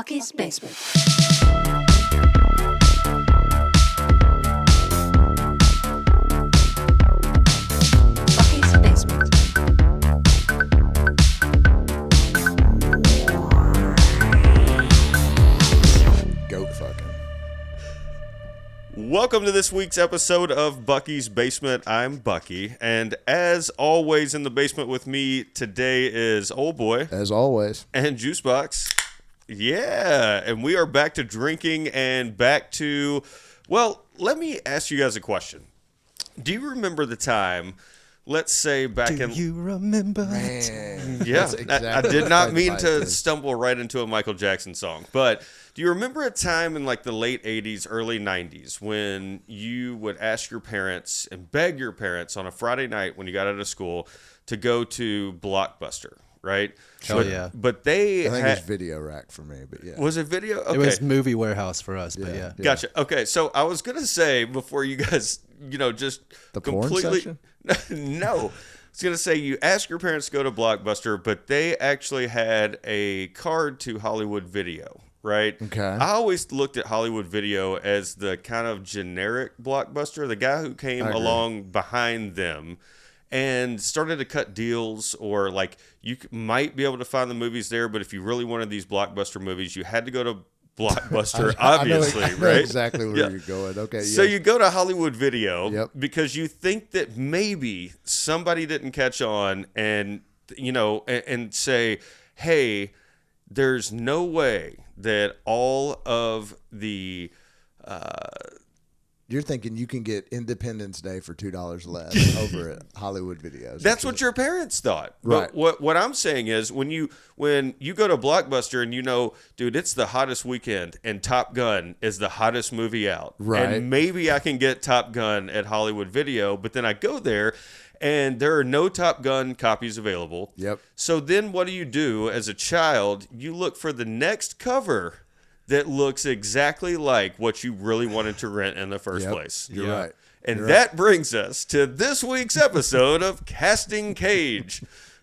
Bucky's Basement. Bucky's Basement. Goat fucking. Welcome to this week's episode of Bucky's Basement. I'm Bucky, and as always in the basement with me today is Old Boy. As always. And Juicebox. Yeah, and we are back to drinking and back to, well, let me ask you guys a question. Do you remember the time, let's say back in... Do you remember? Man. Yeah, That's exactly I did not what mean I to did. stumble right into a Michael Jackson song, but do you remember a time in like the late 80s, early 90s when you would ask your parents and beg your parents on a Friday night when you got out of school to go to Blockbuster, right? Hell yeah. But they I think it had... was Video Rack for me, but yeah. Was it video? Okay. It was Movie Warehouse for us, but yeah. Gotcha. Okay, so I was going to say before you guys, just The porn completely... section? No. I was going to say you ask your parents to go to Blockbuster, but they actually had a card to Hollywood Video, right? Okay. I always looked at Hollywood Video as the kind of generic Blockbuster, the guy who came along behind them and started to cut deals, or like you might be able to find the movies there, but if you really wanted these Blockbuster movies, you had to go to Blockbuster, obviously, I know right? Exactly where you're going. Okay. So yeah. you go to Hollywood Video Yep. because you think that maybe somebody didn't catch on and, and say, hey, there's no way that all of the... You're thinking you can get Independence Day for $2 less over at Hollywood Videos. That's what your parents thought. Right. But what I'm saying is when you go to Blockbuster and dude, it's the hottest weekend and Top Gun is the hottest movie out. Right. And maybe I can get Top Gun at Hollywood Video, but then I go there and there are no Top Gun copies available. Yep. So then what do? As a child, you look for the next cover that looks exactly like what you really wanted to rent in the first place. You're right. And that brings us to this week's episode of Casting Cage.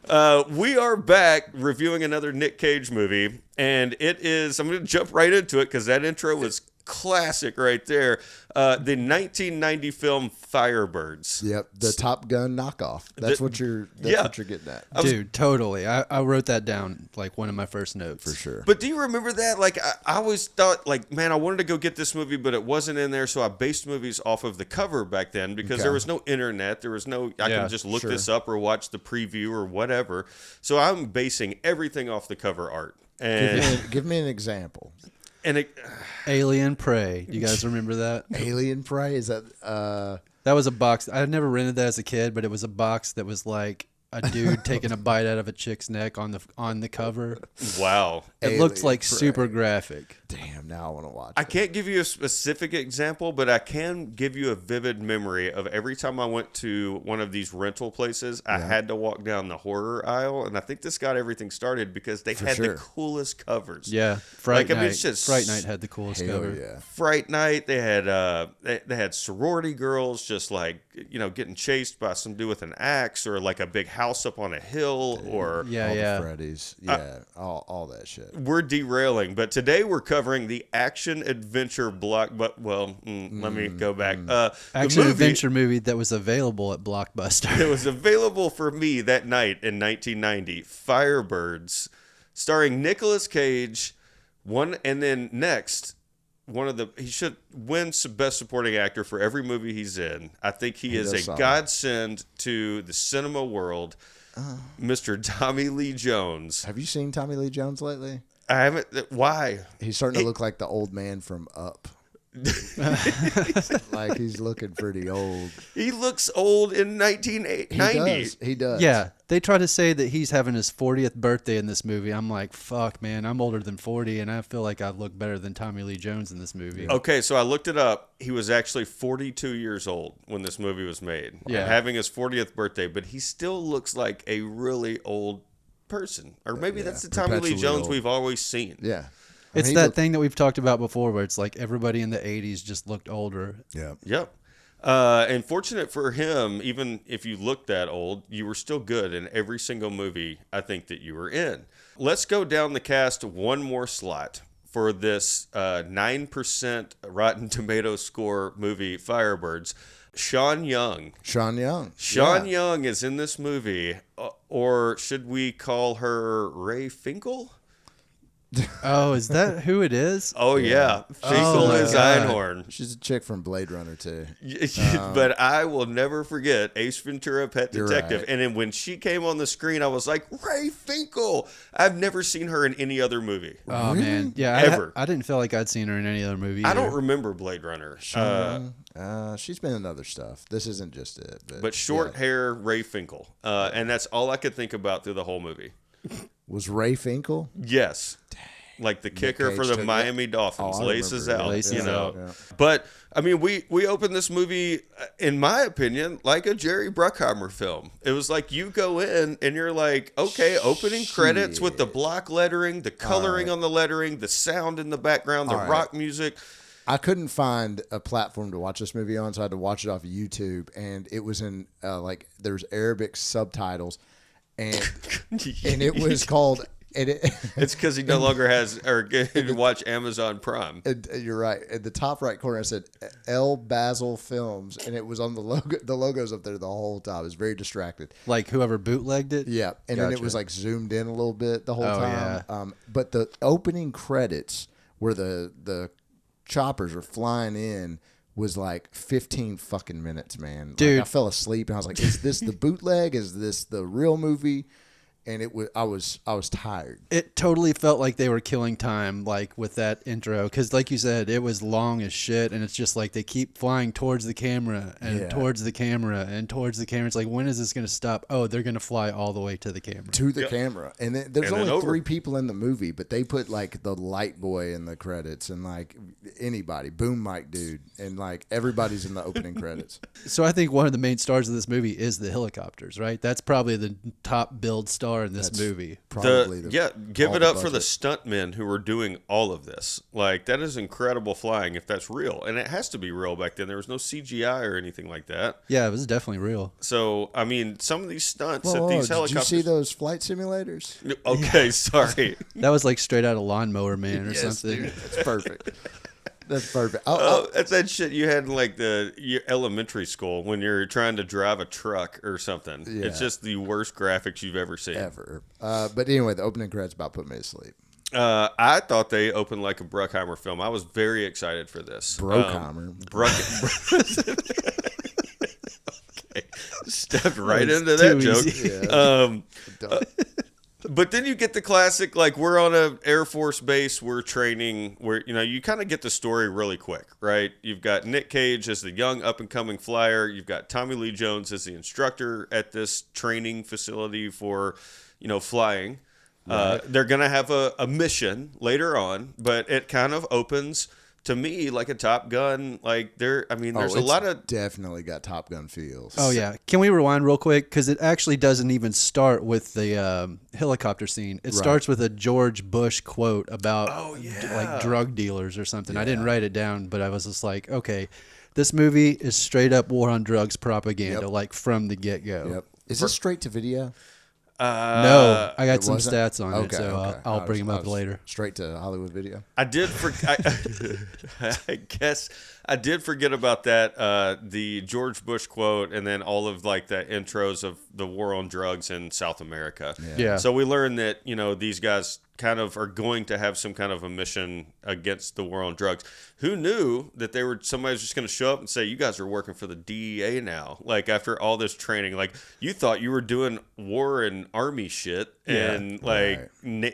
We are back reviewing another Nic Cage movie, and it is, I'm going to jump right into it because that intro was classic right there. The 1990 film Firebirds. Yep. The Top Gun knockoff. That's what you're getting at. Dude, totally. I wrote that down like one of my first notes. For sure. But do you remember that? Like, I always thought, like, man, I wanted to go get this movie, but it wasn't in there, so I based movies off of the cover back then because there was no internet. There was no, I can just look this up or watch the preview or whatever. So I'm basing everything off the cover art. And Give me an example. Alien Prey. You guys remember that? Alien Prey? Is that... That was a box. I had never rented that as a kid, but it was a box that was like a dude taking a bite out of a chick's neck on the cover. Wow. It looked Alien like Prey. super graphic. Damn, now I want to watch I it. can't give you a specific example, but I can give you a vivid memory of every time I went to one of these rental places, I had to walk down the horror aisle, and I think this got everything started because they had the coolest covers. Yeah, Fright Night. it's just Fright Night had the coolest Hell cover. yeah. Fright Night. They had they had sorority girls just like getting chased by some dude with an axe, or like a big house up on a hill, or All the Freddy's. Yeah, all that shit. we're derailing. But today we're covering the action adventure block. But let me go back. Action adventure movie that was available at Blockbuster. It was available for me that night in 1990. Firebirds, starring Nicolas Cage. He should win Best Supporting Actor for every movie he's in. I think he is a godsend to the cinema world. Mr. Tommy Lee Jones. Have you seen Tommy Lee Jones lately? I haven't. Why? He's starting to look like the old man from Up. Like he's looking pretty old. He looks old in 1990. He does. Yeah, they try to say that he's having his 40th birthday in this movie. I'm like, fuck, man, I'm older than 40, and I feel like I look better than Tommy Lee Jones in this movie. Okay, so I looked it up. He was actually 42 years old when this movie was made. Yeah. Having his 40th birthday, but he still looks like a really old person. Or maybe that's the Tommy Lee Perpetually Jones old. we've always seen. Yeah. It's that thing that we've talked about before where it's like everybody in the 80s just looked older. Yeah. Yep. And fortunate for him, even if you looked that old, you were still good in every single movie I think that you were in. Let's go down the cast one more slot. for this 9% Rotten Tomato score movie, Firebirds. Sean Young. Sean Young. Sean Young is in this movie, or should we call her Ray Finkel? Oh, is that who it is? Oh, yeah. Finkel my is God. Einhorn. She's a chick from Blade Runner too. But I will never forget Ace Ventura: Pet You're Detective. right. And then when she came on the screen, I was like, Ray Finkel. I've never seen her in any other movie. Oh Really? man, yeah. Ever. I didn't feel like I'd seen her in any other movie. I don't either. remember Blade Runner. She's been in other stuff. This isn't just it. But short yeah. hair Ray Finkel. And that's all I could think about through the whole movie. Was Ray Finkel. Yes. Like the kicker Cage for the took it. Miami Dolphins. Oh, I laces remember. out. Laces you know. out. Yeah. But, I mean, we opened this movie, in my opinion, like a Jerry Bruckheimer film. It was like you go in and you're like, okay, opening credits with the block lettering, the coloring on the lettering, the sound in the background, the rock music. I couldn't find a platform to watch this movie on, so I had to watch it off of YouTube, and it was in there's Arabic subtitles, and it was called. It's because he no longer has or can watch Amazon Prime. You're right. At the top right corner, I said El Basil Films, and it was on the logo. The logo's up there the whole time. I was very distracted. Like whoever bootlegged it. Yeah, and then it Gotcha. was like zoomed in a little bit the whole Oh, time. yeah. But the opening credits where the choppers are flying in was like 15 fucking minutes, man. Dude. Like, I fell asleep and I was like, "Is this the bootleg? Is this the real movie?" And it was I was tired. It totally felt like they were killing time, like with that intro, because like you said, it was long as shit, and it's just like they keep flying towards the camera and Yeah. towards the camera and towards the camera. It's like, when is this going to stop? Oh, they're going to fly all the way to the camera. To the camera, and then, there's And then only over. 3 people in the movie, but they put like the light boy in the credits and like anybody, boom mic dude, and like everybody's in the opening credits. So I think one of the main stars of this movie is the helicopters, right? That's probably the top build star in this movie. Probably Give all it the up for the budget. stuntmen who were doing all of this. Like, that is incredible flying if that's real. And it has to be real back then. There was no CGI or anything like that. Yeah, it was definitely real. So, I mean, some of these stunts Whoa, at these did helicopters. you see those flight simulators? Okay, sorry. That was like straight out of Lawnmower Man or something. dude, that's perfect. That's perfect. That's that shit you had in like your elementary school when you're trying to drive a truck or something. Yeah. It's just the worst graphics you've ever seen. Ever. But anyway, the opening credits about put me to sleep. I thought they opened like a Bruckheimer film. I was very excited for this. Brockheimer. Okay. Stepped right That's into that too joke. easy. But then you get the classic, like, we're on a Air Force base, we're training, where, you know, you kind of get the story really quick, right? You've got Nic Cage as the young up-and-coming flyer. You've got Tommy Lee Jones as the instructor at this training facility for, you know, flying. They're going to have a mission later on, but it kind of opens, to me, like a Top Gun. Like, there's a lot of... Definitely got Top Gun feels. Oh yeah, can we rewind real quick? Because it actually doesn't even start with the helicopter scene. It starts with a George Bush quote about like drug dealers or something. I didn't write it down, but I was just like, okay, this movie is straight up war on drugs propaganda, like from the get go. Yep. Is this straight to video? No, I got It some wasn't? stats on it, Okay, so okay. I'll I bring them was- up I was later. Straight to Hollywood Video. I did I guess I did forget about that, the George Bush quote, and then all of like the intros of the war on drugs in South America. Yeah. So we learned that, you know, these guys kind of are going to have some kind of a mission against the war on drugs. Who knew that somebody's just going to show up and say, you guys are working for the DEA now? Like, after all this training, like, you thought you were doing war and army shit and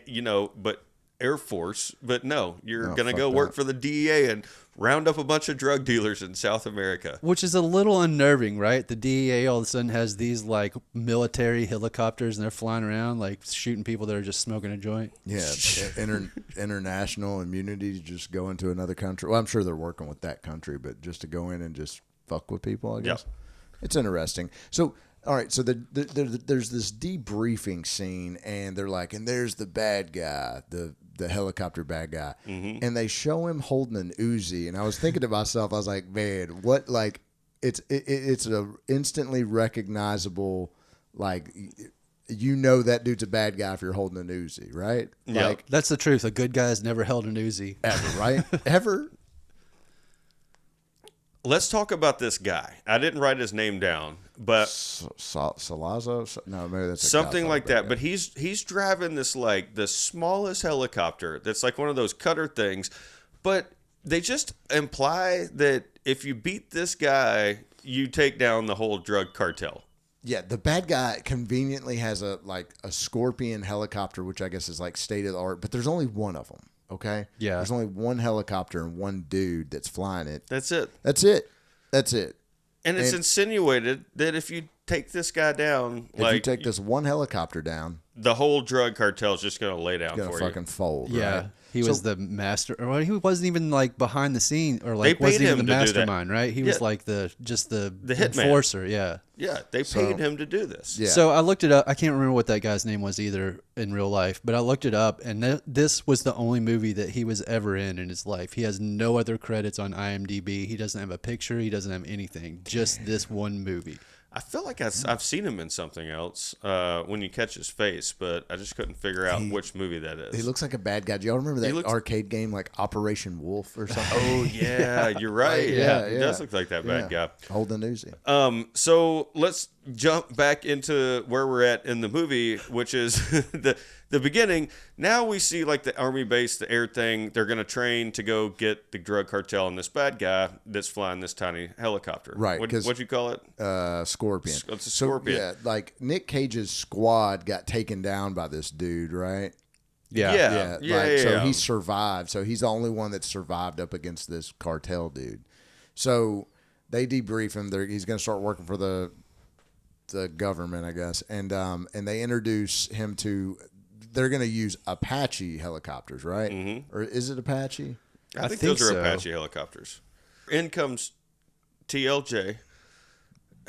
you know, but Air Force, but no, you're going to go work for the DEA and round up a bunch of drug dealers in South America. Which is a little unnerving, right? The DEA all of a sudden has these like military helicopters and they're flying around like shooting people that are just smoking a joint. Yeah, international immunity to just go into another country. Well, I'm sure they're working with that country, but just to go in and just fuck with people, I guess. It's interesting. So, all right, so there's this debriefing scene, and they're like, and there's the bad guy, the helicopter bad guy, and they show him holding an Uzi, and I was thinking to myself, I was like, man, what, like, it's a instantly recognizable, like, you know that dude's a bad guy if you're holding an Uzi, right? Yeah. Like That's the truth. A good guy has never held an Uzi. ever, right? Ever. Let's talk about this guy. I didn't write his name down, but Salazzo? No, maybe that's a something like that. guy. But he's driving this like the smallest helicopter that's like one of those cutter things. But they just imply that if you beat this guy, you take down the whole drug cartel. Yeah, the bad guy conveniently has a Scorpion helicopter, which I guess is like state of the art, but there's only one of them. Okay. Yeah. There's only one helicopter and one dude that's flying it. That's it. That's it. That's it. And it's insinuated that if you take this guy down, If you take this one helicopter down, the whole drug cartel is just going to lay down it's gonna for fucking you. fold. Yeah. Right? He was the master, or he wasn't even like behind the scene, or They like wasn't paid even him the to do that. mastermind, right? He was Yeah. like the hitman. enforcer, yeah. Yeah, they paid him to do this. Yeah. So I looked it up. I can't remember what that guy's name was either in real life, but I looked it up, and this was the only movie that he was ever in his life. He has no other credits on IMDb. He doesn't have a picture. He doesn't have anything. Just this one movie. I feel like I've seen him in something else when you catch his face, but I just couldn't figure out which movie that is. He looks like a bad guy. Do y'all remember that looks- arcade game like Operation Wolf or something? Oh yeah, you're right. Yeah, He yeah. does look like that bad guy. Holding an Uzi. So let's jump back into where we're at in the movie, which is the beginning. Now we see like the army base, the air thing. They're going to train to go get the drug cartel and this bad guy that's flying this tiny helicopter. Right, What'd you call it? Scorpion. It's a Scorpion. So, yeah, like Nic Cage's squad got taken down by this dude, right? Yeah. So he survived. So he's the only one that survived up against this cartel dude. So they debrief him. He's going to start working for the government, I guess, and they introduce him to. They're going to use Apache helicopters, right? Mm-hmm. Or is it Apache? I think think those are so. Apache helicopters. In comes TLJ,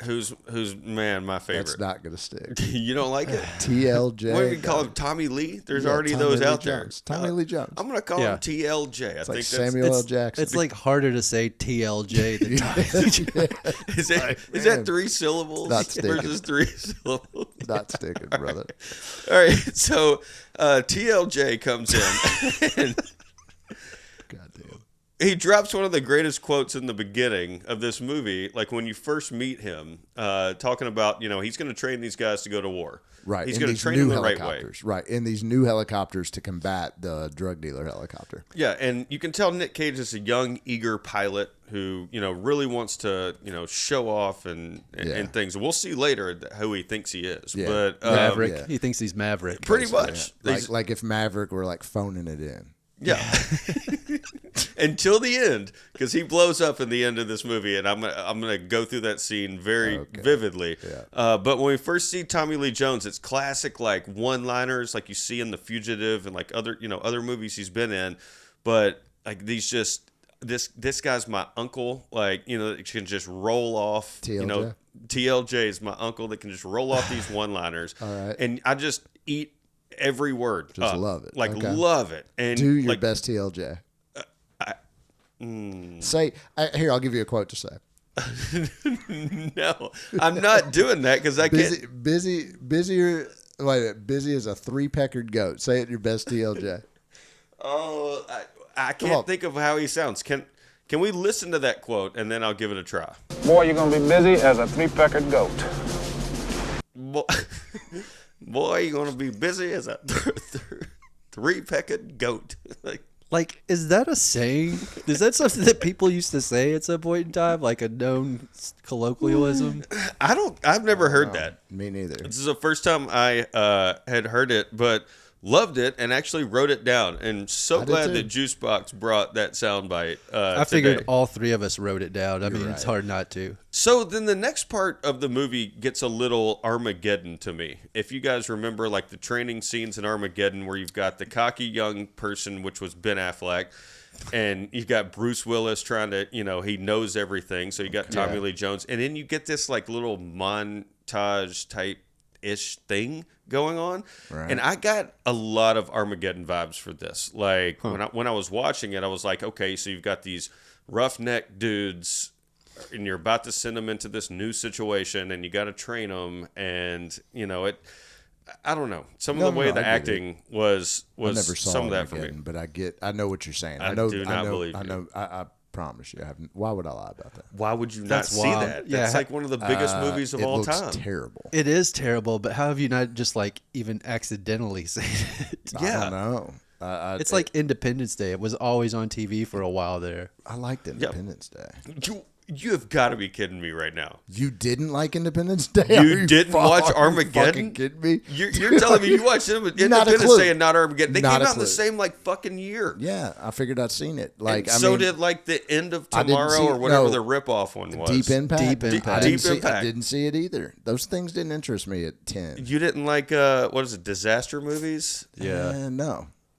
who's man, my favorite. That's not going to stick. You don't like it? TLJ. What do you call him? Tommy Lee? There's Yeah, already Tommy those Lee out Jones. there. Tommy Lee Jones. I'm gonna call Yeah. him TLJ. I It's think like Samuel L. Jackson. It's like harder to say TLJ than is that 3 syllables Not sticking. versus 3 syllables? not sticking, brother. All right, so TLJ comes in and Goddamn. he drops one of the greatest quotes in the beginning of this movie, like when you first meet him, talking about, he's going to train these guys to go to war. Right. He's in going to these train new them the right way. helicopters. Right. In these new helicopters to combat the drug dealer helicopter. Yeah, and you can tell Nic Cage is a young, eager pilot who, really wants to, show off and things. We'll see later who he thinks he is. Yeah. But Maverick. yeah. He thinks he's Maverick. pretty much. Like if Maverick were like phoning it in. Yeah. Until the end, because he blows up in the end of this movie, and I'm gonna go through that scene very vividly. Yeah. But when we first see Tommy Lee Jones, it's classic like one-liners, like you see in The Fugitive and like other movies he's been in. But like these just this guy's my uncle, like that can just roll off. TLJ? TLJ is my uncle that can just roll off these one-liners. All right. And I just eat every word. Just up. love it. Like Okay. love it. And Do your like, best TLJ. Say here. I'll give you a quote to say. No, I'm not doing that because I can't. Busier. Wait a minute. Busy as a 3-peckered goat. Say it your best TLJ. Oh, I on. can't think of how he sounds. Can we listen to that quote and then I'll give it a try? Boy, you're gonna be busy as a 3-peckered goat. Boy, you're gonna be busy as a 3-pecked goat. Like, is that a saying? Is that something that people used to say at some point in time? Like a known colloquialism? I've never heard that. Me neither. This is the first time I had heard it, but loved it and actually wrote it down. And so did glad too. that Juicebox brought that soundbite. I figured today. all 3 of us wrote it down. I mean, it's right. hard not to. So then the next part of the movie gets a little Armageddon to me. If you guys remember like the training scenes in Armageddon where you've got the cocky young person, which was Ben Affleck, and you've got Bruce Willis trying to, he knows everything. So you got Tommy Lee Jones. And then you get this like little montage type-ish thing going on. Right. And I got a lot of Armageddon vibes for this. Like when I was watching it, I was like, okay, so you've got these roughneck dudes and you're about to send them into this new situation and you got to train them. And, I don't know. Some No, of the way no, the I get acting was I never saw some of that for me. Armageddon, but I know what you're saying. I know. do not believe I you. know. I promise you, I haven't. Why would I lie about that? Why would you That's not see wild. that? Yeah. That's like one of the biggest movies of it all looks time. terrible. It is terrible, but how have you not just like even accidentally seen it? I don't know. It's like Independence Day. It was always on TV for a while there. I liked Independence Day. You have got to be kidding me right now. You didn't like Independence Day? You didn't watch fucking Armageddon? Kidding me? You're telling me you watched Independence clue. Day and not Armageddon? They Not came a out in the clue. same like fucking year. Yeah, I figured I'd seen it. And so did like the End of I didn't Tomorrow see or it. whatever No. the ripoff one was. Deep Impact. Deep Impact. I didn't Deep see, Impact. I didn't see it either. Those things didn't interest me at 10. You didn't like what is it? Disaster movies?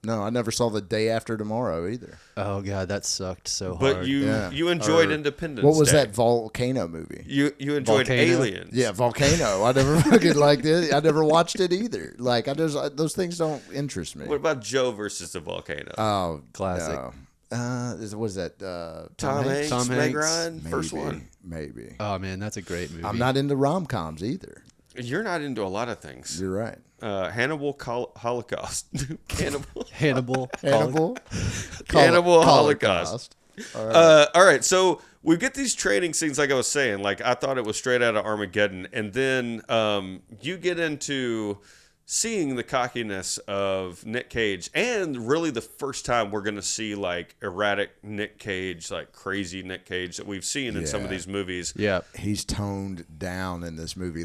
No, I never saw The Day After Tomorrow either. Oh god, that sucked so But hard. you enjoyed Independence. What was Day. that volcano movie? You enjoyed Volcano? Aliens. Yeah, Volcano. I never fucking liked it. I never watched it either. Like those things don't interest me. What about Joe versus the volcano? Oh, Classic. No. Was that Tom Hanks, Tom Meg Hanks. Ryan, first Maybe, one. Maybe. Oh man, that's a great movie. I'm not into rom-coms either. You're not into a lot of things. You're right. Hannibal Holocaust. Cannibal. Hannibal. Cannibal. Cannibal Holocaust. All All right, so we get these training scenes, like I was saying. Like I thought it was straight out of Armageddon, and then you get into seeing the cockiness of Nic Cage, and really the first time we're going to see like erratic Nic Cage, like crazy Nic Cage that we've seen in some of Yeah. these movies. Yeah. He's toned down in this movie.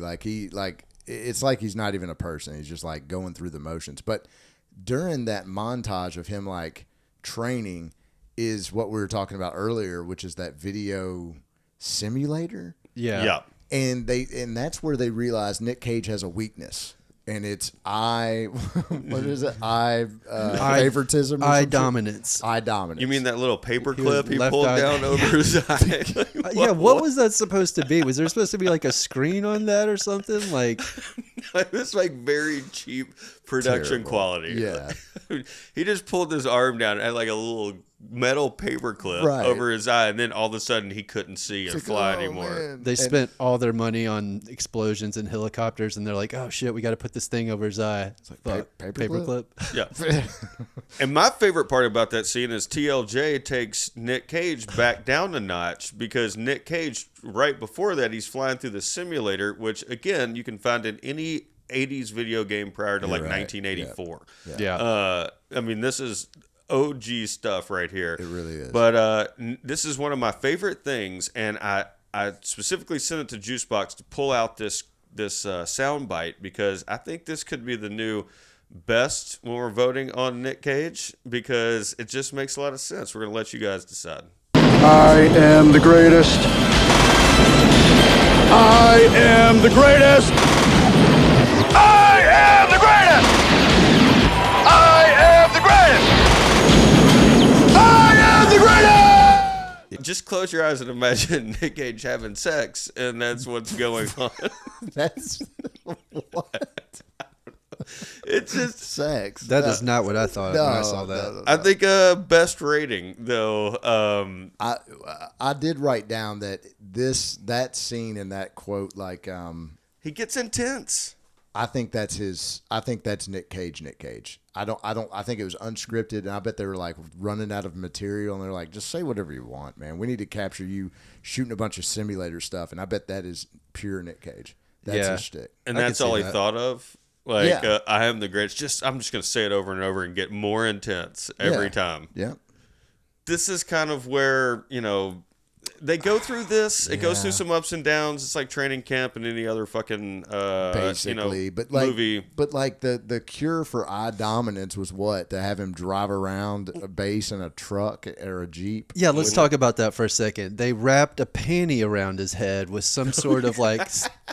It's like he's not even a person. He's just like going through the motions. But during that montage of him like training is what we were talking about earlier, which is that video simulator. Yeah. Yeah. And that's where they realize Nic Cage has a weakness. And it's what is it? Favoritism? Or Eye some shit? dominance. Eye dominance. You mean that little paper He was clip he left pulled eye- down over his eye? Yeah, what was that supposed to be? Was there supposed to be like a screen on that or something? Like, It was like very cheap production Terrible. quality. Yeah. He just pulled his arm down and had like a little metal paper clip Right. over his eye, and then all of a sudden he couldn't see and It's fly like, oh, anymore. man. they spent all their money on explosions and helicopters, and they're like, "Oh shit, we got to put this thing over his eye." It's like paperclip? Yeah. And my favorite part about that scene is TLJ takes Nic Cage back down a notch, because Nic Cage, right before that, he's flying through the simulator, which again you can find in any 80s video game prior to like right. 1984. Yeah. I mean, this is OG stuff right here. It really is. But this is one of my favorite things, and I specifically sent it to Juicebox to pull out this sound bite, because I think this could be the new best when we're voting on Nic Cage, because it just makes a lot of sense. We're going to let you guys decide. I am the greatest. I am the greatest. I am the greatest. I am the greatest. I am the greatest. Just close your eyes and imagine Nic Cage having sex, and that's what's going on. That's what? It's just, Sex. That is not what I thought when I saw that. no. I think best rating though. I did write down that scene and that quote, like He gets intense. I think that's Nic Cage. I think it was unscripted, and I bet they were like running out of material, and they're like, just say whatever you want, man. We need to capture you shooting a bunch of simulator stuff, and I bet that is pure Nic Cage. That's Yeah. his shtick. And I that's could see all he that. thought of. Like, Yeah. I am the greatest. I'm just going to say it over and over and get more intense every Yeah. time. Yeah. This is kind of where, they go through this. It goes through Yeah. some ups and downs. It's like training camp and any other fucking, Basically, but like, movie. but like the cure for eye dominance was what? To have him drive around a base in a truck or a Jeep. Yeah, let's talk about that for a second. They wrapped a panty around his head with some sort of like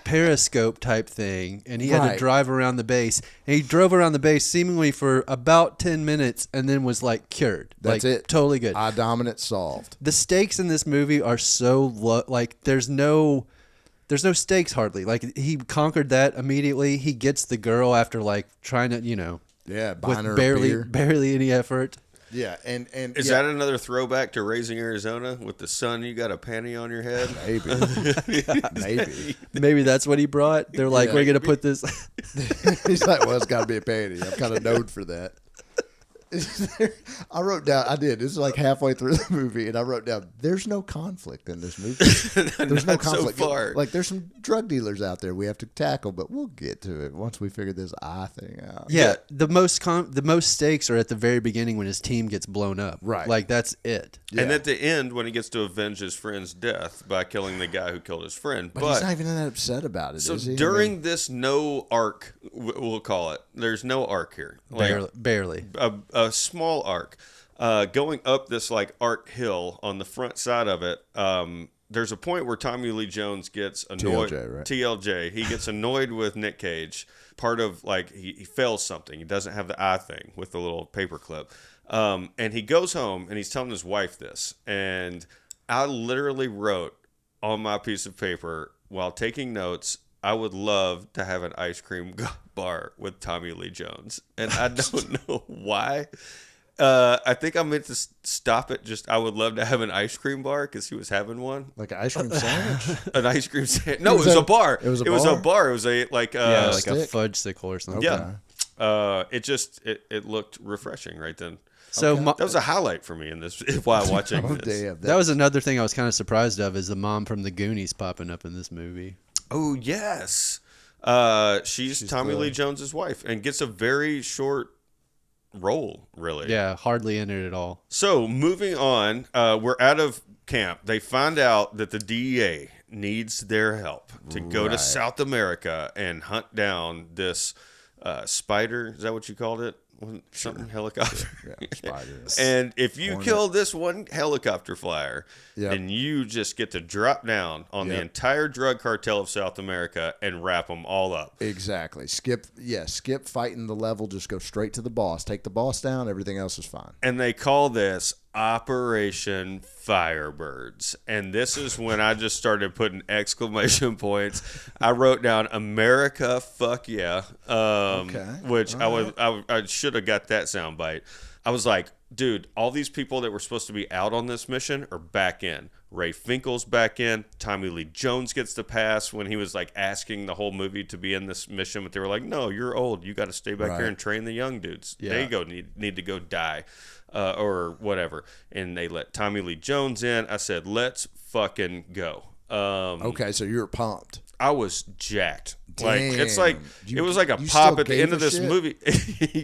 periscope type thing, and he had to Right. drive around the base. And he drove around the base seemingly for about 10 minutes and then was like cured. That's like, it. Totally good. Eye dominance solved. The stakes in this movie are so low. Like there's no stakes hardly. Like he conquered that immediately. He gets the girl after like trying to, Yeah, buying her with a beer. barely any effort. Yeah, and Is yeah, that another throwback to Raising Arizona with the sun? You got a panty on your head. maybe. Maybe that's what he brought. They're like, Yeah. we're gonna put this. He's like, well, it's got to be a panty. I'm kind of known for that. I wrote down. I did. This is like halfway through the movie, and I wrote down. There's no conflict in this movie. There's no Not so conflict. far. Like there's some drug dealers out there we have to tackle, but we'll get to it once we figure this eye thing out. Yeah, the most stakes are at the very beginning when his team gets blown up. Right. Like that's it. And Yeah. at the end, when he gets to avenge his friend's death by killing the guy who killed his friend. But he's not even that upset about it. so is he? during this no arc, we'll call it. There's no arc here. Like, Barely. a small arc. Going up this like art hill on the front side of it, there's a point where Tommy Lee Jones gets annoyed. TLJ, right? TLJ. He gets annoyed with Nic Cage. Part of like he fails something. He doesn't have the eye thing with the little paper clip. And he goes home and he's telling his wife this. And I literally wrote on my piece of paper while taking notes, I would love to have an ice cream bar with Tommy Lee Jones. And I don't know why. I think I meant to stop it. Just I would love to have an ice cream bar because he was having one. like an ice cream sandwich. An ice cream sandwich. No, it was a bar. It was a It was a bar? bar. It was a like Yeah, like a stick? fudge sickle or something. yeah. It looked refreshing right then. So That was a highlight for me in this while watching Oh this. damn! that was another thing I was kind of surprised of is the mom from the Goonies popping up in this movie. Oh yes, she's Tommy the- Lee Jones's wife and gets a very short role, really. Yeah, hardly in it at all. So moving on, we're out of camp. They find out that the DEA needs their help to go to Right. South America and hunt down this spider. Is that what you called it? Something helicopter. Yeah, spider. And if you Hornet. kill this one helicopter flyer, Yep. then you just get to drop down on the Yep. entire drug cartel of South America and wrap them all up. Exactly. Skip fighting the level. Just go straight to the boss. Take the boss down. Everything else is fine. And they call this Operation Firebirds. And this is when I just started putting exclamation points. I wrote down America, fuck yeah. Which I should have got that soundbite. I was like, dude, all these people that were supposed to be out on this mission are back in. Ray Finkel's back in. Tommy Lee Jones gets the pass when he was like asking the whole movie to be in this mission, but they were like, no, you're old. You got to stay back Right. here and train the young dudes. Yeah. They go need to go die. Or whatever. And they let Tommy Lee Jones in. I said, let's fucking go. Okay, so you're pumped. I was jacked. Like it's Damn. like You- it was like a you pop still at the gave end of a this shit? movie.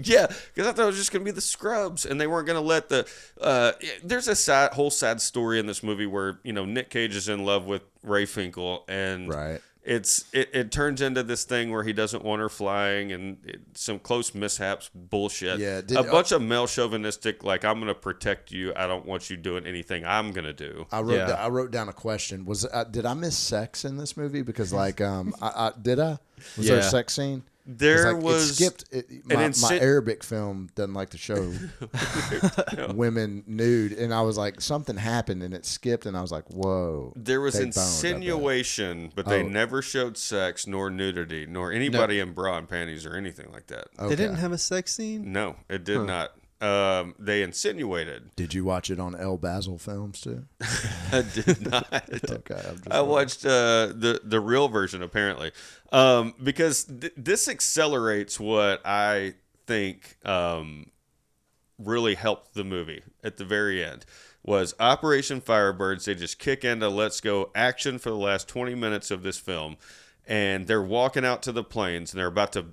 Yeah, because I thought it was just gonna be the Scrubs, and they weren't gonna let the. There's a whole sad story in this movie where Nic Cage is in love with Ray Finkel, and Right. it turns into this thing where he doesn't want her flying, and some close mishaps, bullshit. Yeah, a bunch of male chauvinistic, like I'm gonna protect you. I don't want you doing anything I'm gonna do. I wrote Yeah. I wrote down a question. Did I miss sex in this movie? Because like did I? Was there a Yeah. sex scene? 'Cause, There like, was it skipped. My inci- Arabic film doesn't like to show women nude, and I was like, something happened, and it skipped, and I was like, whoa. There was they boned, I bet. insinuation, but they Oh. never showed sex, nor nudity, nor anybody in bra and panties or anything like that. Okay. They didn't have a sex scene? No, it did not. They insinuated. Did you watch it on El Basil Films too? I did not. Okay, I'm just I watched the real version apparently, because this accelerates what I think really helped the movie at the very end. Was Operation Firebirds. They just kick into let's go action for the last 20 minutes of this film. And they're walking out to the planes, and they're about to,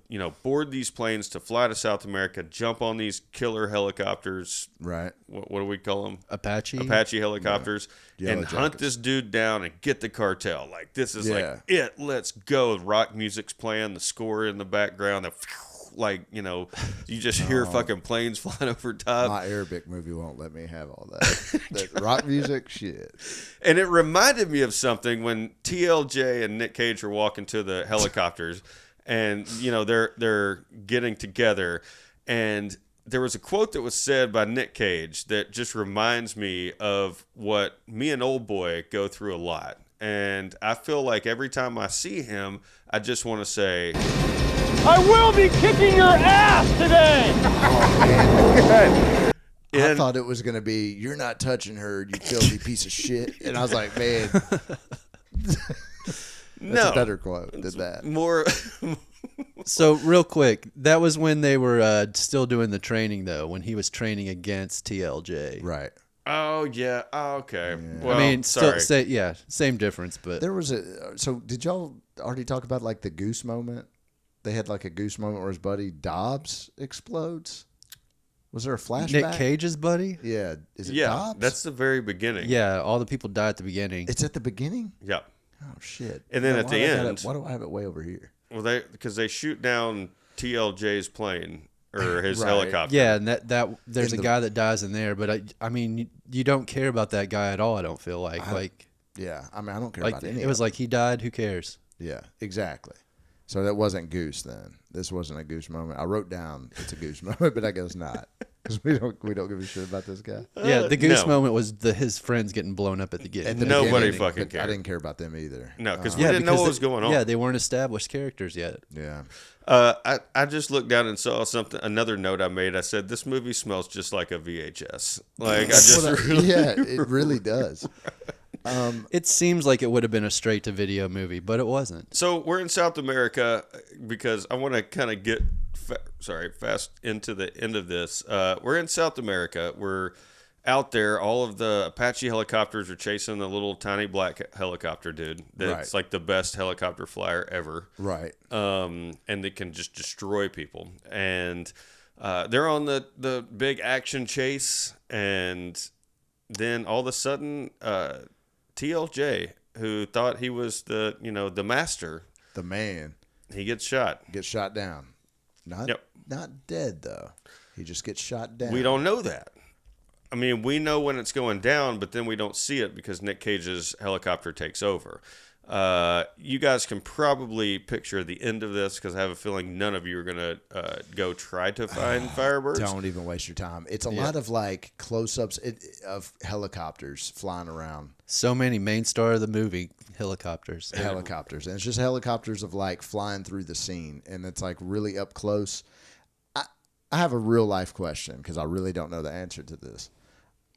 board these planes to fly to South America, jump on these killer helicopters. right. What do we call them? Apache? Apache helicopters, Yellow and hunt jackets. this dude down and get the cartel. Like, this is Yeah. like it. Let's go. Rock music's playing, the score in the background. You just hear fucking planes flying over top. My Arabic movie won't let me have all that. That rock music, shit. And it reminded me of something when TLJ and Nic Cage were walking to the helicopters, and they're getting together, and there was a quote that was said by Nic Cage that just reminds me of what me and Old Boy go through a lot. And I feel like every time I see him, I just want to say, I will be kicking your ass today! I thought it was going to be, "You're not touching her, you filthy piece of shit." And I was like, man, that's a better quote than that. More. So real quick, that was when they were still doing the training, though, when he was training against TLJ. Right. Oh yeah. Oh, okay. Well, I mean, sorry. same difference, but There was so did y'all already talk about like the goose moment? They had like a goose moment where his buddy Dobbs explodes. Was there a flashback? Nic Cage's buddy? Yeah. Is it Yeah, Dobbs? that's the very beginning. Yeah, all the people die at the beginning. It's at the beginning? Yeah. Oh, shit. And then Yeah, at the why do I got end- why do I have it way over here? Well, because they shoot down TLJ's plane or his Right. helicopter. Yeah, and that there's In a the- guy that dies in there, but I mean, you don't care about that guy at all. I don't feel like Yeah. I mean, I don't care like about any it of was it. like he died. Who cares? Yeah, exactly. So that wasn't Goose then. This wasn't a Goose moment. I wrote down it's a Goose moment, but I guess not. Because we don't give a shit about this guy. Yeah, the goose no. moment was his friends getting blown up at the gate. At the Nobody beginning, fucking but cared. I didn't care about them either. No, because Uh, we didn't know because what was going on. Yeah, they weren't established characters yet. yeah. I just looked down and saw something. Another note I made. I said this movie smells just like a VHS. Like I just Yeah, it really does. It seems like it would have been a straight to video movie, but it wasn't. So we're in South America because I want to kind of get fast into the end of this. We're in South America. We're out there. All of the Apache helicopters are chasing the little tiny black helicopter dude. That's Right. like the best helicopter flyer ever. Right. And they can just destroy people. And they're on the big action chase, and then all of a sudden, TLJ, who thought he was the master, The man he gets shot. gets shot down. Not dead though. He just gets shot down. We don't know that. I mean, we know when it's going down, but then we don't see it because Nic Cage's helicopter takes over. You guys can probably picture the end of this because I have a feeling none of you are going to go try to find Firebirds. Don't even waste your time. It's a lot of like close-ups of helicopters flying around. So many main star of the movie helicopters. Helicopters, and it's just helicopters of like flying through the scene, and it's like really up close. I have a real life question because I really don't know the answer to this.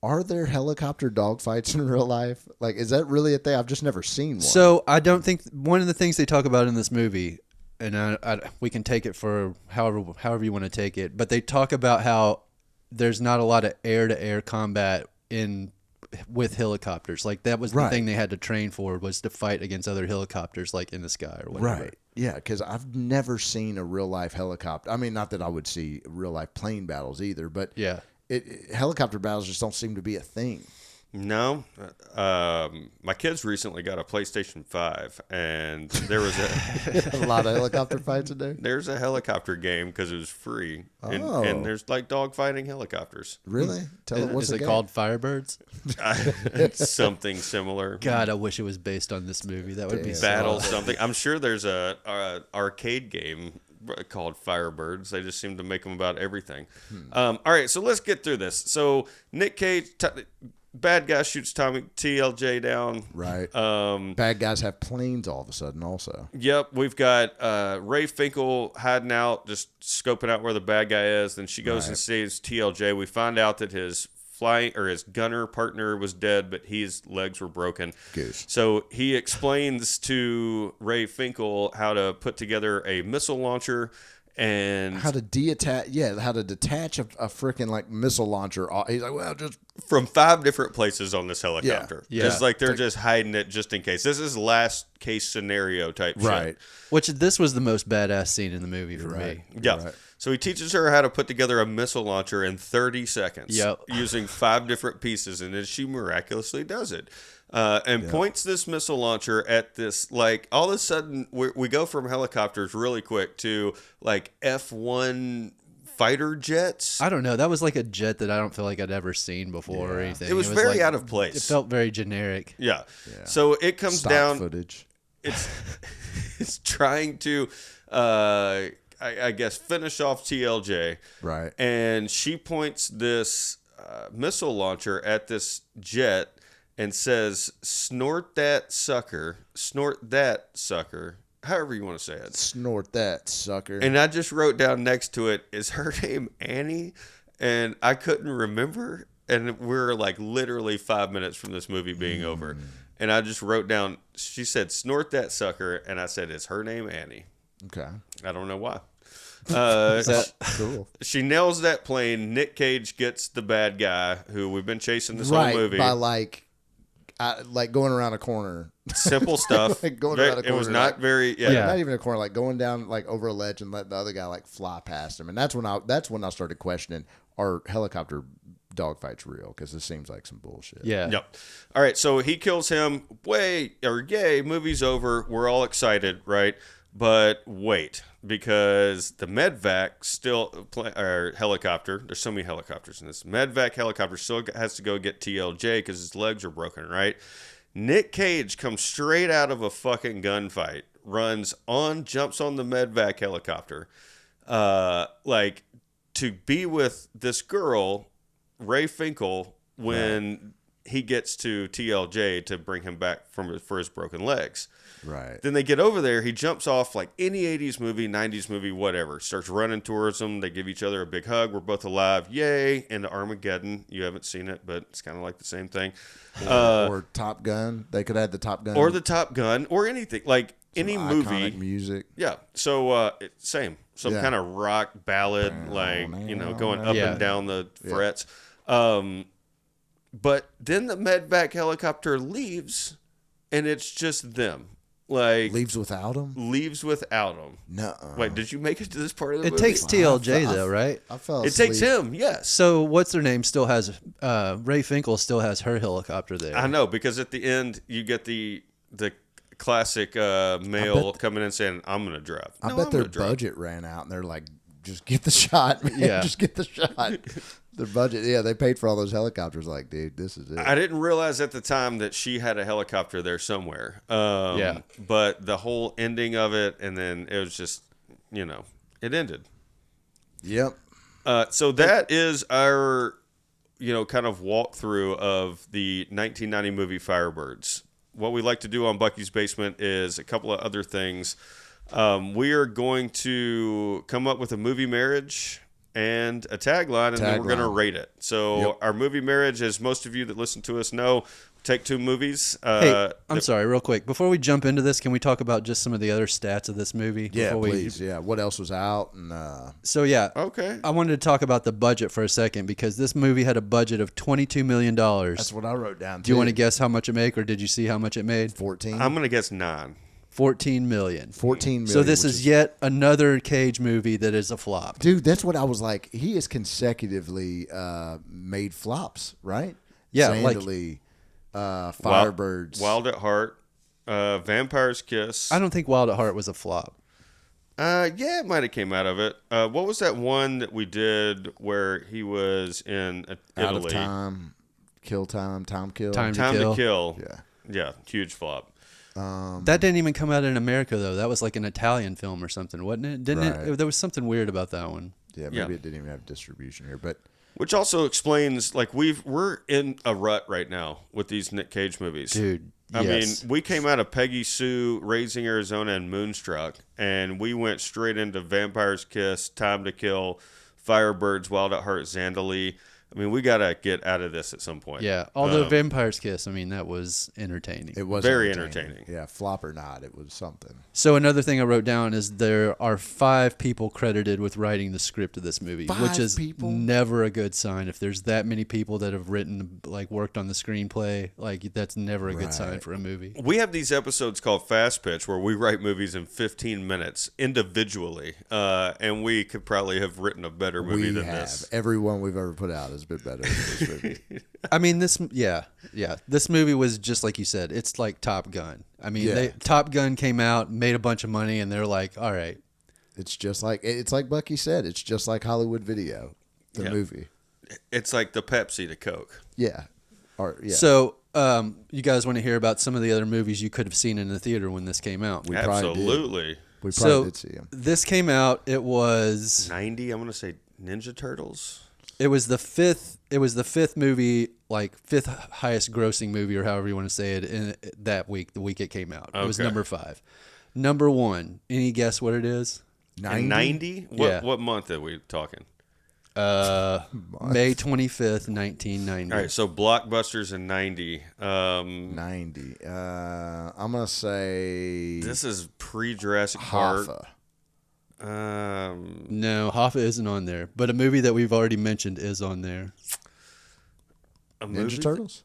Are there helicopter dogfights in real life? Like, is that really a thing? I've just never seen one. So I don't think one of the things they talk about in this movie, and we can take it for however you want to take it, but they talk about how there's not a lot of air-to-air combat with helicopters. Like that was the Right. thing they had to train for, was to fight against other helicopters like in the sky or whatever. Right. Yeah, because I've never seen a real life helicopter. I mean, not that I would see real life plane battles either, but Yeah. Helicopter battles just don't seem to be a thing. No. My kids recently got a PlayStation 5, and there was A lot of helicopter fights in there. there's a helicopter game because it was free. And, Oh. and there's like dogfighting helicopters. Really? Tell it what's Is the it game? called Firebirds? It's something similar. God, I wish it was based on this movie. That would be so Battle awesome. something. I'm sure there's a arcade game called Firebirds. They just seem to make them about everything. All right, so let's get through this. So Nic Cage, bad guy shoots TLJ down. Right. Um, Bad guys have planes all of a sudden also. Yep, we've got Ray Finkel hiding out, just scoping out where the bad guy is. Then she goes and saves TLJ. We find out that his his gunner partner was dead, but his legs were broken. Goose. So he explains to Ray Finkel how to put together a missile launcher and How to how to detach a freaking like missile launcher. He's like, well, just from 5 different places on this helicopter. Yeah. Just like they're just hiding it just in case. This is last case scenario type shit. Which this was the most badass scene in the movie for me. Yeah. Right. So he teaches her how to put together a missile launcher in 30 seconds Yep. using 5 different pieces, and then she miraculously does it. And points this missile launcher at this, like, all of a sudden, we go from helicopters really quick to, like, F-1 fighter jets. I don't know. That was like a jet that I don't feel like I'd ever seen before or anything. It was very like- out of place. It felt very generic. Yeah. So it comes stock down. footage. It's trying to, I guess, finish off TLJ. Right. And she points this missile launcher at this jet and says, "Snort that sucker. Snort that sucker." However you want to say it. Snort that sucker. And I just wrote down next to it, is her name Annie? and I couldn't remember. And we're like literally 5 minutes from this movie being over. And I just wrote down, she said, snort that sucker. And I said, is her name Annie? Okay. I don't know why. Cool. She nails that plane. Nic Cage gets the bad guy who we've been chasing this whole Right, movie. by like going around a corner. Simple stuff. Like going around a It was corner, not like- very, Yeah. Not even a corner, like going down like over a ledge and let the other guy like fly past him. And that's when I started questioning, are helicopter dogfights real? Because this seems like some bullshit. Yeah. Yep. All right, so he kills him. Yay, movie's over. We're all excited, right? But wait, because the medvac or helicopter, there's so many helicopters in this. Medvac helicopter still has to go get TLJ because his legs are broken, right? Nic Cage comes straight out of a fucking gunfight, jumps on the medvac helicopter, like to be with this girl, Ray Finkel, when he gets to TLJ to bring him back for his broken legs. Right. Then they get over there. He jumps off like any 80s movie, 90s movie, whatever. Starts running towards them. They give each other a big hug. We're both alive. Yay. Into Armageddon. You haven't seen it, but it's kind of like the same thing. Or Top Gun. They could add the Top Gun. Or the Top Gun. Or anything. Like any movie. Iconic music. Yeah. So, same. Some Yeah. kind of rock ballad, like, going up Yeah. and down the frets. But then the medvac helicopter leaves, and it's just them. Like, Leaves without him? leaves without him. Nuh-uh. Wait, did you make it to this part of the It movie? takes TLJ though, right? I fell It takes asleep. him, yes. So what's her name still has Ray Finkel still has her helicopter there. I know, because at the end you get the classic male coming in saying, "I'm going to drive." I No, bet I'm their gonna drive. budget ran out and they're like, just get the shot, man. Yeah. Just get the shot. Their budget, they paid for all those helicopters. Like, dude, this is it. I didn't realize at the time that she had a helicopter there somewhere. Yeah. But the whole ending of it, and then it was just, it ended. Yep. So that is our, kind of walkthrough of the 1990 movie Firebirds. What we like to do on Bucky's Basement is a couple of other things. We are going to come up with a movie marriage and a tagline, and then we're going to Tagline. rate it. So our movie marriage, as most of you that listen to us know, take two movies. Hey, I'm sorry, real quick. Before we jump into this, can we talk about just some of the other stats of this movie? Yeah, before please. Yeah. What else was out? And So yeah, Okay. I wanted to talk about the budget for a second because this movie had a budget of $22 million. that's what I wrote down. Do you want to guess how much it made, or did you see how much it made? 14? I'm going to guess 9. 14 million. 14 million. So this which is yet another Cage movie that is a flop. Dude, that's what I was like. He has consecutively made flops, right? Yeah, like- Sandily, Firebirds. Wild at Heart, Vampire's Kiss. I don't think Wild at Heart was a flop. Yeah, it might have came out of it. What was that one that we did where he was in Out Italy? of Time, Kill Time, Time Kill. Time Time to Kill. Yeah. Yeah, huge flop. That didn't even come out in America though. That was like an Italian film or something, wasn't it? Didn't Right. it? There was something weird about that one. Yeah, maybe Yeah. it didn't even have distribution here, but Which also explains, like, we're in a rut right now with these Nic Cage movies. Dude, I yes. mean, we came out of Peggy Sue, Raising Arizona, and Moonstruck, and we went straight into Vampire's Kiss, Time to Kill, Firebirds, Wild at Heart, Zandali. I mean, we got to get out of this at some point. Yeah, although Vampire's Kiss, I mean, that was entertaining. it was Very entertaining. Yeah, flop or not, it was something. So another thing I wrote down is there are 5 people credited with writing the script of this movie, 5 which is people? never a good sign. If there's that many people that have written, like, worked on the screenplay, like, that's never a good sign Right. for a movie. We have these episodes called Fast Pitch where we write movies in 15 minutes individually, and we could probably have written a better movie We than have. this. Every one we've ever put out has been better than this movie. I mean, this movie was just like you said. It's like Top Gun. I mean, Yeah. Top Gun came out, made a bunch of money, and they're like, all right. It's like Bucky said, it's just like Hollywood Video, the Yeah. movie. It's like the Pepsi to Coke. Yeah. Or yeah. So, you guys want to hear about some of the other movies you could have seen in the theater when this came out? We probably did. Absolutely. we probably So did see him. this came out. It was 90, I'm going to say Ninja Turtles. the fifth movie, like 5th highest grossing movie, or however you want to say it, in that week. The week it came out, it was Okay. number 5. Number 1. Any guess what it is? 90? Yeah. What month are we talking? May 25th, 1990. All right, so blockbusters in 90. 90. I'm gonna say This is pre-Jurassic Park. Hoffa. No, Hoffa isn't on there, but a movie that we've already mentioned is on there. A movie Ninja Turtles.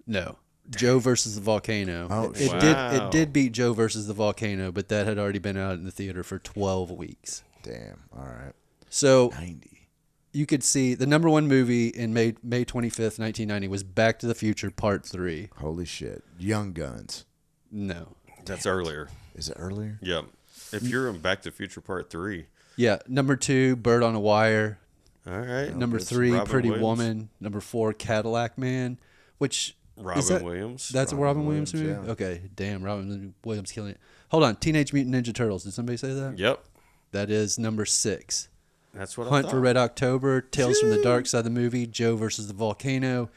No, Joe versus the Volcano. Oh, It did beat Joe versus the Volcano, but that had already been out in the theater for 12 weeks. Damn. All right. So 90. you could see the number one movie in May 25th, 1990 was Back to the Future Part 3. Holy shit. Young Guns. No. That's earlier. Is it earlier? Yep. If you're in Back to the Future Part 3. Yeah, number 2, Bird on a Wire. All right. Number It's 3, Robin Pretty Williams. Woman. Number 4, Cadillac Man, which Robin is that, Williams. That's a Robin Williams movie? yeah. Okay, damn, Robin Williams killing it. Hold on, Teenage Mutant Ninja Turtles. Did somebody say that? Yep. That is number 6. That's what I Hunt thought. for Red October, Tales from the Dark Side of the Movie, Joe versus the Volcano,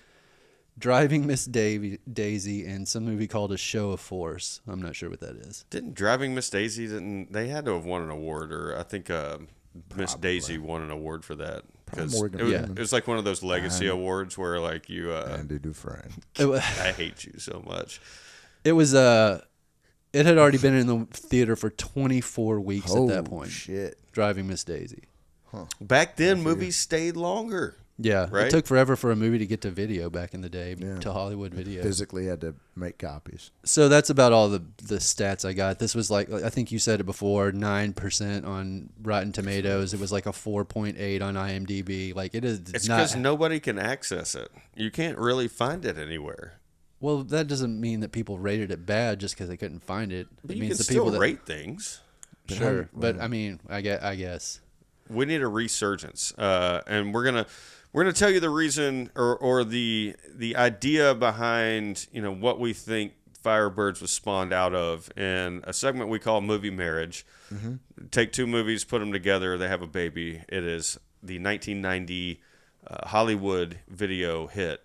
Driving Miss Daisy, and some movie called A Show of Force. I'm not sure what that is. Didn't Driving Miss Daisy, they had to have won an award, or I think Miss Daisy won an award for that. Because Morgan it, was- Freeman. it was like one of those legacy awards where like you, Andy Dufresne. I hate you so much. It was it had already been in the theater for 24 weeks at that point. Shit. Driving Miss Daisy. Back then, movies stayed longer. Yeah, Right? it took forever for a movie to get to video back in the day, Yeah. to Hollywood Video. Physically had to make copies. So that's about all the stats I got. This was like I think you said it before, 9% on Rotten Tomatoes. It was like a 4.8 on IMDb. Like it is It's not. because nobody can access it. You can't really find it anywhere. Well, that doesn't mean that people rated it bad just because they couldn't find it. But It you means can the still people that rate things. sure, but I mean, I guess. We need a resurgence, and we're gonna tell you the reason or the idea behind what we think Firebirds was spawned out of in a segment we call Movie Marriage. Take two movies, put them together, they have a baby. It is the 1990 Hollywood video hit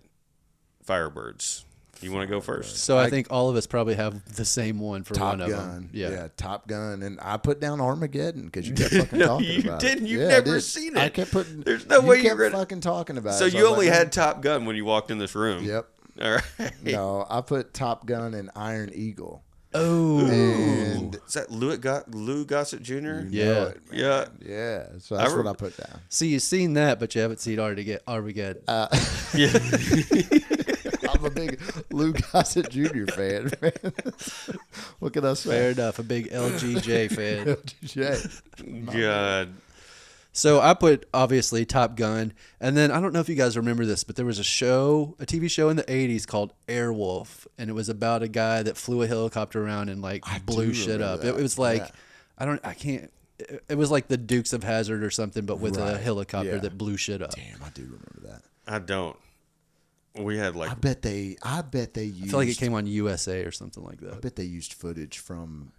Firebirds. You want to go first? So I think all of us probably have the same one for Top one of Gun. them. Yeah. Top Gun. And I put down Armageddon because you kept fucking talking you about didn't. it. You've Yeah, I never did. seen I it. kept putting. There's no way you kept you're gonna- fucking talking about So it. you I was only like, had Top Gun when you walked in this room. Yep. All right. No, I put Top Gun and Iron Eagle. Oh. And Is that Lou Gossett Jr.? you Yeah. know it, man. Yeah. Yeah. So that's what I put down. See, you've seen that, but you haven't seen Armageddon. Yeah. I'm a big Lou Gossett Jr. fan, man. What can I say? Fair enough. A big LGJ fan. LGJ. God. So I put obviously Top Gun, and then I don't know if you guys remember this, but there was a TV show in the '80s called Airwolf, and it was about a guy that flew a helicopter around and like blew do shit remember up. that. It was like Yeah. I can't. It was like the Dukes of Hazzard or something, but with a Right. helicopter Yeah. that blew shit up. Damn, I do remember that. I don't. We had like I bet they used. I feel like it came on USA or something like I that. bet they used footage from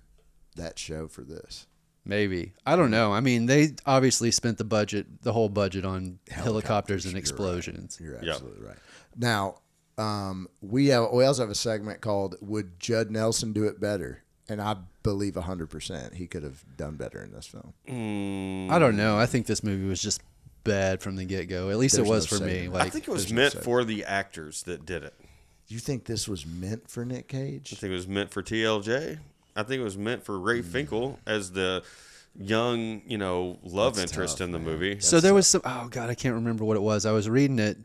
that show for this. Maybe. I don't know. I mean, they obviously spent the whole budget on helicopters and You're right. explosions. You're Yep. absolutely right. Now, we also have a segment called "Would Judd Nelson do it better?" And I believe 100% he could have done better in this film. I don't know. I think this movie was just bad from the get-go. At least There's it was no for me. saving it. I Like think it was there's no meant saving. for the actors that did it. You think this was meant for Nic I Cage? think it was meant for TLJ. I think it was meant for Ray Finkel as the young, love That's interest tough, in the man. movie. So there was some. Oh God, I can't remember what it was. I was reading it.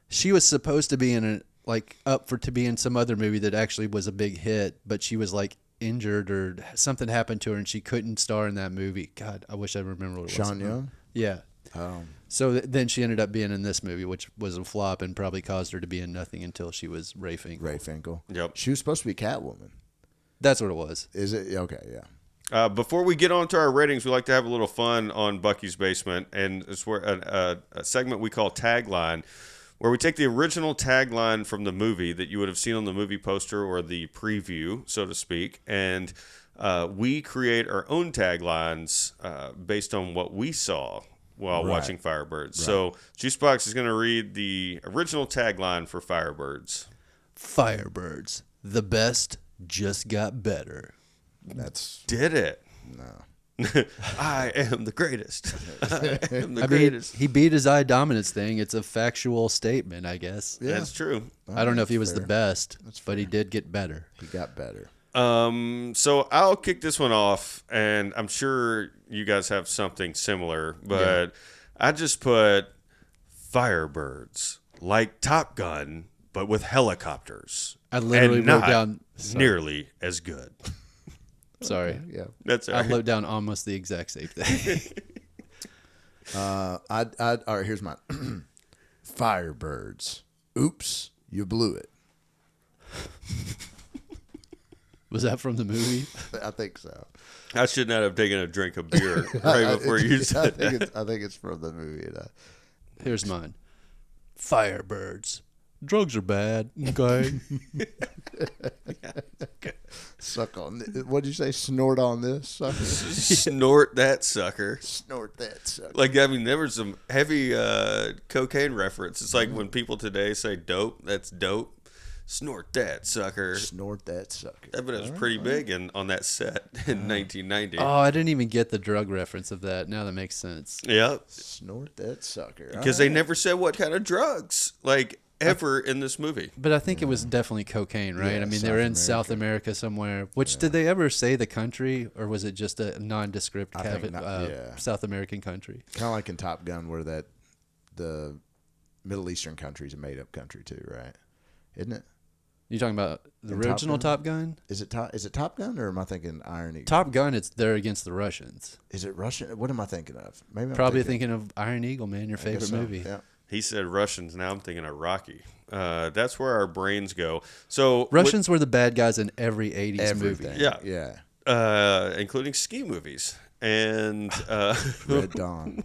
She was supposed to be in to be in some other movie that actually was a big hit, but she was like injured or something happened to her and she couldn't star in that movie. God, I wish I remember what it was. Sean Young? Yeah. Oh, So then she ended up being in this movie, which was a flop and probably caused her to be in nothing until she was Ray Finkel. Ray Finkel. Yep. She was supposed to be Catwoman. That's what it was. Is it? Okay, yeah. Before we get on to our ratings, we like to have a little fun on Bucky's Basement, and it's where a segment we call Tagline, where we take the original tagline from the movie that you would have seen on the movie poster or the preview, so to speak, and we create our own taglines based on what we saw while watching Firebirds. So Juicebox is going to read the original tagline for Firebirds. Firebirds, the best just got better. That's Did it? no. I am the greatest. I am the I mean, greatest. he beat his eye dominance thing. It's a factual statement, I guess. Yeah. That's true. I don't know if he was the fair. best, but he did get better. He got better. So I'll kick this one off, and I'm sure you guys have something similar, but I just put Firebirds, like Top Gun, but with helicopters. I literally and wrote not down. nearly as good. Sorry. Yeah. That's all I right. wrote down almost the exact same thing. All right, here's mine. Firebirds. Oops, you blew it. Was that from the movie? I think so. I should not have taken a drink of beer right before you said that. I think it's from the movie. Here's mine. Firebirds. Drugs are bad. Okay. Suck on this. What'd you say? Snort on this sucker? Snort that sucker. Snort that sucker. Like, I mean, there was some heavy cocaine reference. It's like when people today say dope, that's dope. Snort that sucker. Snort that sucker. But it was pretty big on that set in 1990. Oh, I didn't even get the drug reference of that. Now that makes sense. Yep. Snort that sucker. Because they never said what kind of drugs, like, ever in this movie. But I think it was definitely cocaine, right? Yeah, I mean, they South were in America. South America somewhere. Which did they ever say the country, or was it just a nondescript I think not- yeah. South American country? Kind of like in Top Gun, where the Middle Eastern country's a made-up country too, right? Isn't it? You talking about the In Top original Gun? Top Gun? Is it Top Gun, or am I thinking Iron Eagle? Top Gun, it's there against the Russians. Is it Russian? What am I thinking of? Maybe I'm Probably thinking of Iron Eagle, man, your I favorite guess so. movie. Yeah. He said Russians. Now I'm thinking of Rocky. That's where our brains go. So Russians were the bad guys in every 80s Everything. movie. Yeah. Yeah. including ski movies. And Red Dawn.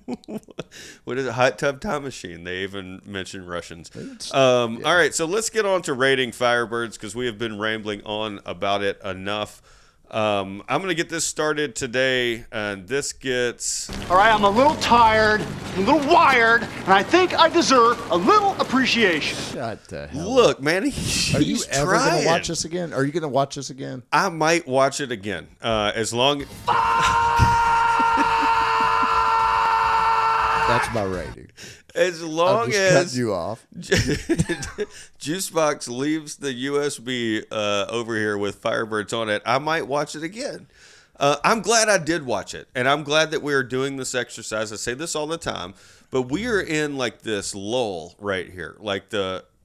what is it? Hot Tub Time Machine. They even mentioned Russians. All right, so let's get on to rating Firebirds because we have been rambling on about it enough. I'm going to get this started today, and this gets... All right, I'm a little tired, a little wired, and I think I deserve a little appreciation. Shut the hell up. Look, man, Are you he's ever going trying. to watch this again? Are you going to watch this again? I might watch it again, as long... That's my rating. As I'm long just as cutting you off. Juicebox leaves the USB over here with Firebirds on it, I might watch it again. I'm glad I did watch it, and I'm glad that we are doing this exercise. I say this all the time, but we are in like this lull right here, like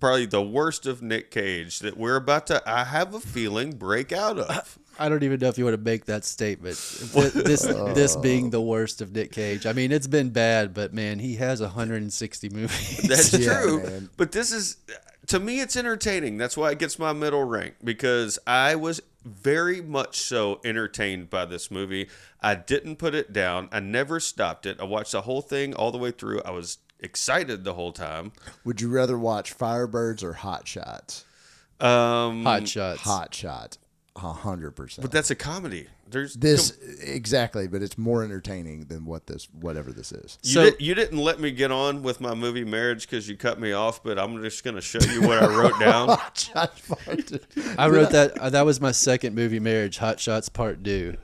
probably the worst of Nic Cage that we're about to, I have a feeling, break out of. I don't even know if you want to make that statement. This being the worst of Nic Cage. I mean, it's been bad, but man, he has 160 movies. That's Yeah, true. man. But this is, to me, it's entertaining. That's why it gets my middle rank, because I was very much so entertained by this movie. I didn't put it down. I never stopped it. I watched the whole thing all the way through. I was excited the whole time. Would you rather watch Firebirds or Hot Shots? Hot Shots. Hot Shots. 100%. But that's a comedy. There's this exactly, but it's more entertaining than whatever this is. You didn't let me get on with my movie Marriage because you cut me off, but I'm just going to show you what I wrote down. Hot Shots Part 2. I wrote that. That was my second movie, Marriage. Hot Shots Part 2.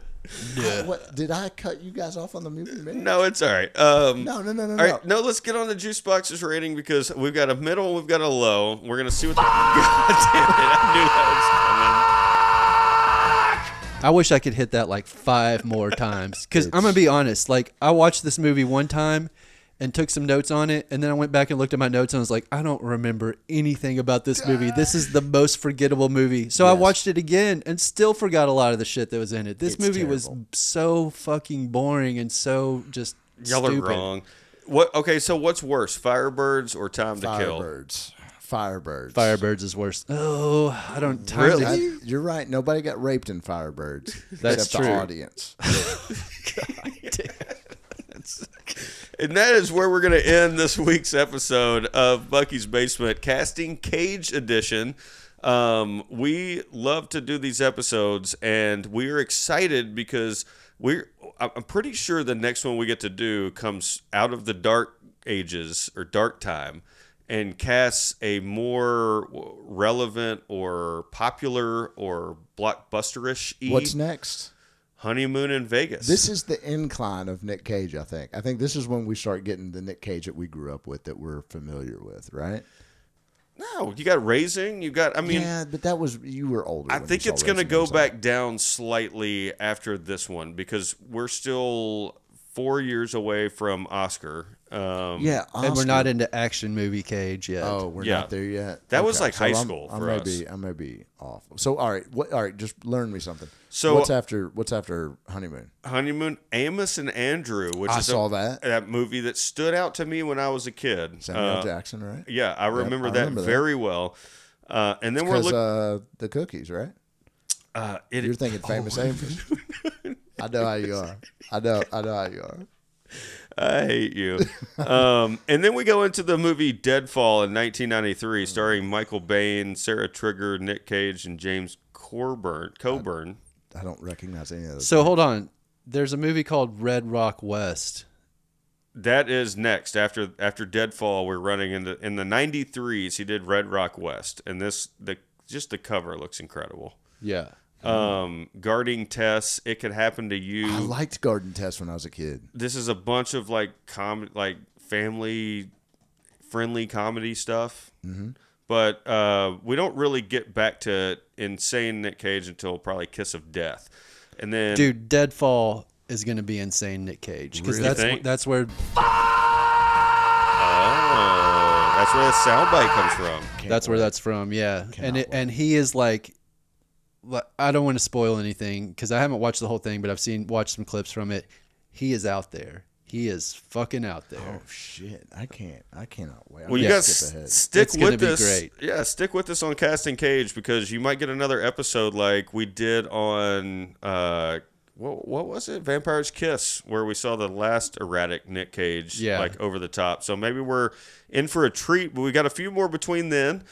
Yeah. What did I cut you guys off on the movie? Man? No, it's all right. No. All right, no, let's get on the Juice Box's rating because we've got a middle and we've got a low. We're going to see what the... God damn it, I knew that was coming. I wish I could hit that like 5 more times. Because I'm going to be honest. Like, I watched this movie one time and took some notes on it. And then I went back and looked at my notes and I was like, I don't remember anything about this movie. This is the most forgettable movie. So I watched it again and still forgot a lot of the shit that was in it. This movie was so fucking boring and so just Y'all stupid. are wrong. What? Okay, so what's worse, Firebirds or Time to Kill? Firebirds. Firebirds is worse. Oh, I don't... Really? You're right. Nobody got raped in Firebirds. That's except true. the audience. And that is where we're going to end this week's episode of Bucky's Basement Casting Cage Edition. We love to do these episodes, and we're excited because I'm pretty sure the next one we get to do comes out of the dark ages or dark time and casts a more relevant or popular or blockbuster-ish. What's next? Honeymoon in Vegas. This is the incline of Nic Cage, I think. I think this is when we start getting the Nic Cage that we grew up with, that we're familiar with, right? No, you got Raising. You got, I mean. Yeah, but that was, you were older. I when think you saw it's going to Raising go Arizona. back down slightly after this one because we're still 4 years away from Oscar. Yeah, And we're Oscar. not into action movie Cage yet. Oh, we're Yeah. not there yet. That was like high I'm- school for I may us. Be, I may be off. So all right, all right. Just learn me something. So- what's after Honeymoon? Honeymoon, Amos and Andrew, which I is saw that. that movie that stood out to me when I was a kid. Samuel Jackson, right? Yeah, I remember, I that, remember that. very well. And then we're Because looking. the cookies, right? It, You're thinking Famous Amos. I know how you are. I know how you are. I hate you. And then we go into the movie Deadfall in 1993, starring Michael Biehn, Sarah Trigger, Nic Cage, and James Coburn. I don't recognize any of those. So hold on. There's a movie called Red Rock West. That is next after Deadfall. We're running in the 93s. He did Red Rock West, and just the cover looks incredible. Yeah. Guarding Tess, It Could Happen to You. I liked Garden Test when I was a kid. This is a bunch of like family friendly comedy stuff. Mm-hmm. But we don't really get back to insane Nic Cage until probably Kiss of Death, and then Dude, Deadfall is going to be insane Nic Cage because Really think? that's where that's where the soundbite comes from. that's from. Yeah, and he is like, I don't want to spoil anything because I haven't watched the whole thing, but I've watched some clips from it. He is out there. He is fucking out there. Oh shit! I cannot wait. Well, you I'm guys gonna skip ahead. stick It's gonna with be this. great. Yeah, stick with this on Casting Cage because you might get another episode like we did on what was it? Vampire's Kiss, where we saw the last erratic Nic Cage, like over the top. So maybe we're in for a treat, but we got a few more between then.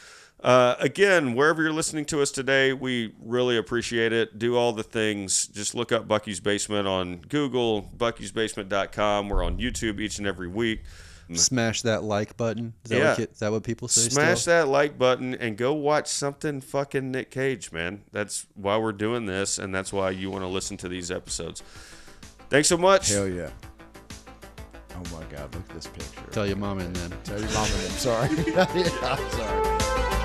Again, wherever you're listening to us today, we really appreciate it. Do all the things. Just look up Bucky's Basement on Google, buckysbasement.com. We're on YouTube each and every week. Smash that like button. Is that what people say? Smash still? that like button and go watch something fucking Nic Cage, man. That's why we're doing this, and that's why you want to listen to these episodes. Thanks so much. Hell yeah! Oh my god, look at this picture. Tell your mom and them. Tell your mom and them. Sorry. Yeah, I'm sorry.